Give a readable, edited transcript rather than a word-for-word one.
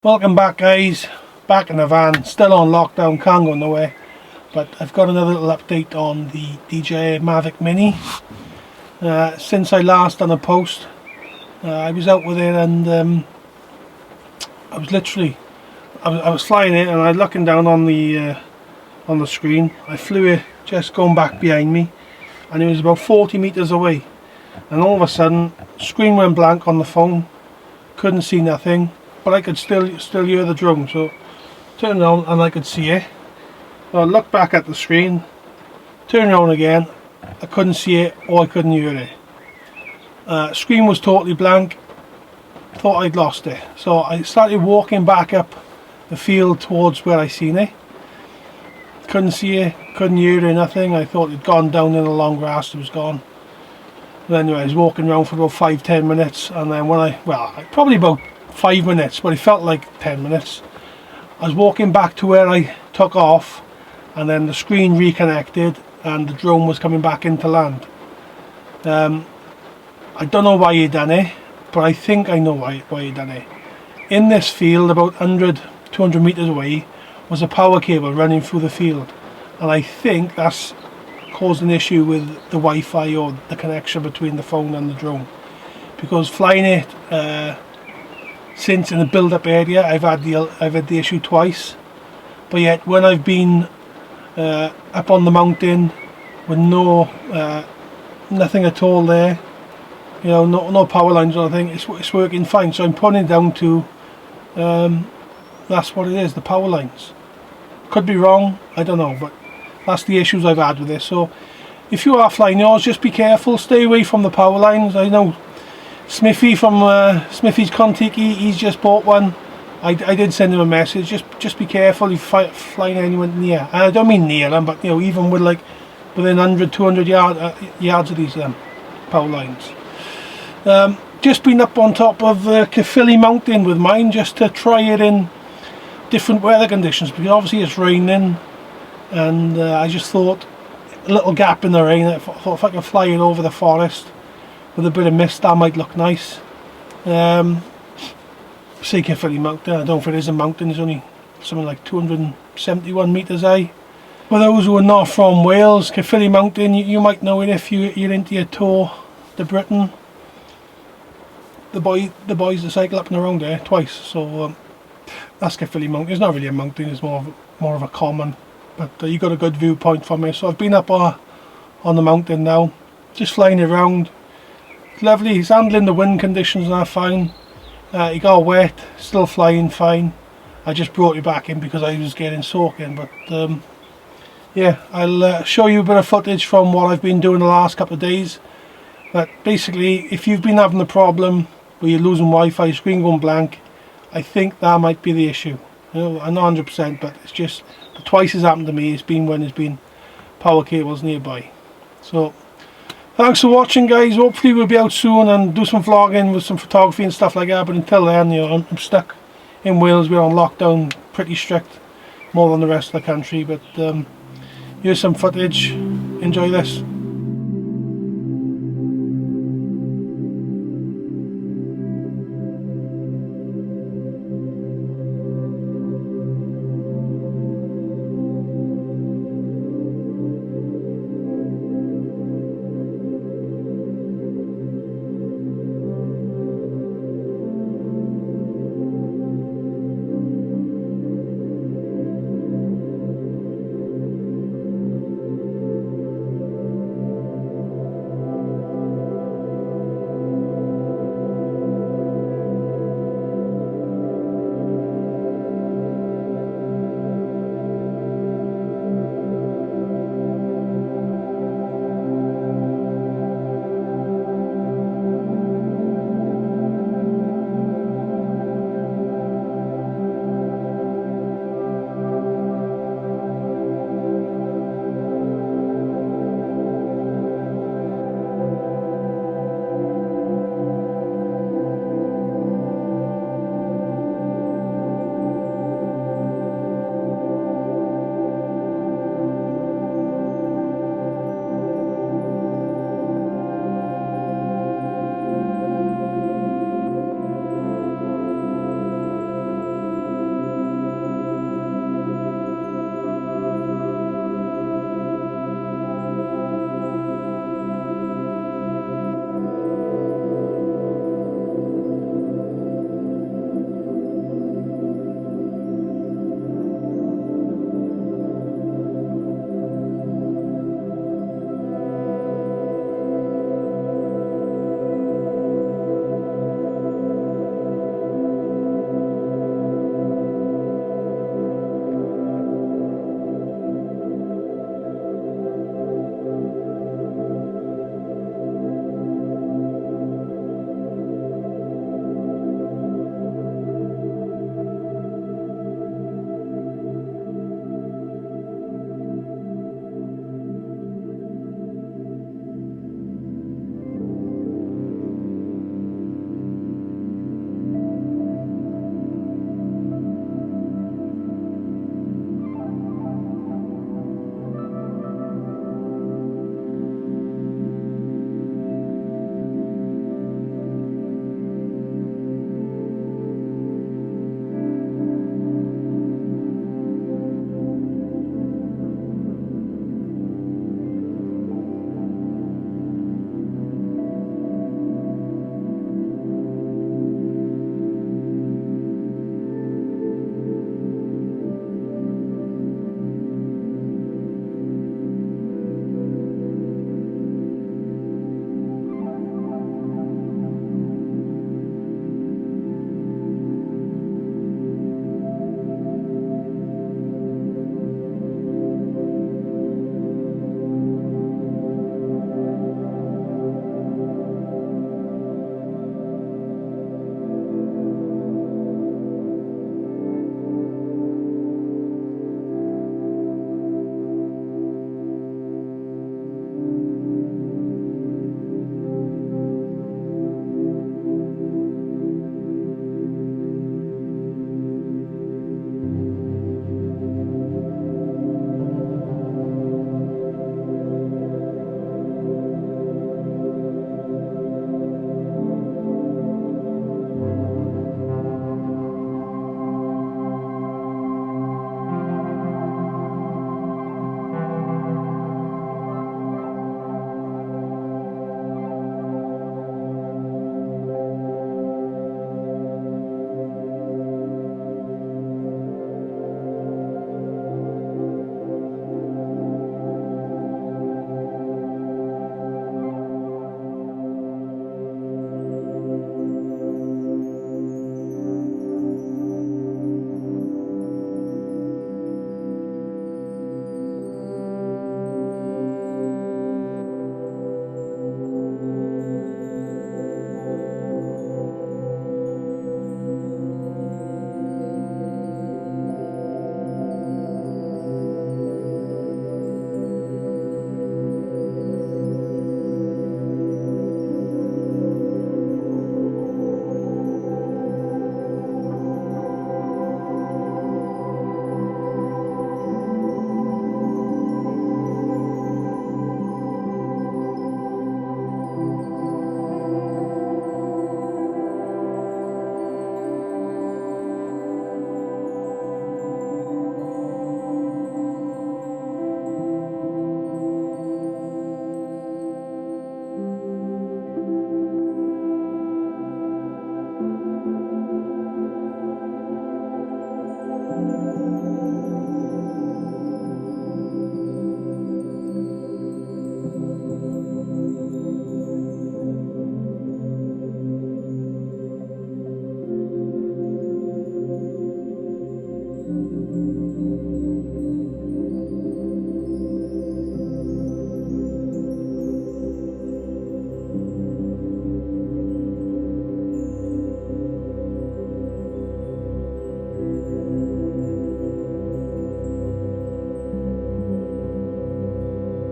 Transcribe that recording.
Welcome back, guys. Back in the van, still on lockdown, can't go nowhere. But I've got another little update on the DJI Mavic Mini. Since I last done a post, I was out with it, and I was flying it, and I was looking down on the screen. I flew it just going back behind me, and it was about 40 meters away. And all of a sudden, screen went blank on the phone. Couldn't see nothing. But I could still hear the drone, so turned around and I could see it. So I looked back at the screen, turned around again, I couldn't see it or I couldn't hear it. Screen was totally blank, thought I'd lost it. So I started walking back up the field towards where I seen it. Couldn't see it, couldn't hear it, nothing. I thought it'd gone down in the long grass, it was gone. But anyway, I was walking around for about 5-10 minutes, and then when probably about 5 minutes, but it felt like 10 minutes. I was walking back to where I took off, and then the screen reconnected and the drone was coming back into land. I don't know why he done it, but I think I know why he done it. In this field, about 100-200 meters away, was a power cable running through the field, and I think that's caused an issue with the Wi-Fi or the connection between the phone and the drone, because flying it since in the build-up area, I've had the issue twice. But yet, when I've been up on the mountain with nothing at all there, you know, no power lines or anything, it's working fine. So I'm putting it down to that's what it is, the power lines. Could be wrong, I don't know, but that's the issues I've had with this. So if you are flying yours, just be careful, stay away from the power lines. I know Smithy from Smithy's Contiki, he's just bought one. I did send him a message. Just be careful if you're flying anyone near. And I don't mean near them, but you know, even with like within 100-200 yards of these power lines. Just been up on top of Caerphilly Mountain with mine, just to try it in different weather conditions, because obviously it's raining, and I just thought a little gap in the rain. I thought if I could fly it over the forest with a bit of mist, that might look nice. Say Caerphilly Mountain, I don't know if it is a mountain, it's only something like 271 metres high. For those who are not from Wales, Caerphilly Mountain, you might know it if you're into your tour to Britain. The boys that cycle up and around there twice, so that's Caerphilly Mountain. It's not really a mountain, it's more of a common, but you got a good viewpoint from it. So I've been up on the mountain now, just flying around. Lovely, he's handling the wind conditions and that fine. He got wet, still flying fine. I just brought you back in because I was getting soaking, but yeah, I'll show you a bit of footage from what I've been doing the last couple of days. But basically, if you've been having the problem where you're losing Wi-Fi, screen going blank, I think that might be the issue. You know, I'm not 100%, but it's just twice has happened to me. It's been when there's been power cables nearby. So thanks for watching, guys. Hopefully we'll be out soon and do some vlogging with some photography and stuff like that. But until then, you know, I'm stuck in Wales. We're on lockdown, pretty strict, more than the rest of the country. But here's some footage. Enjoy this.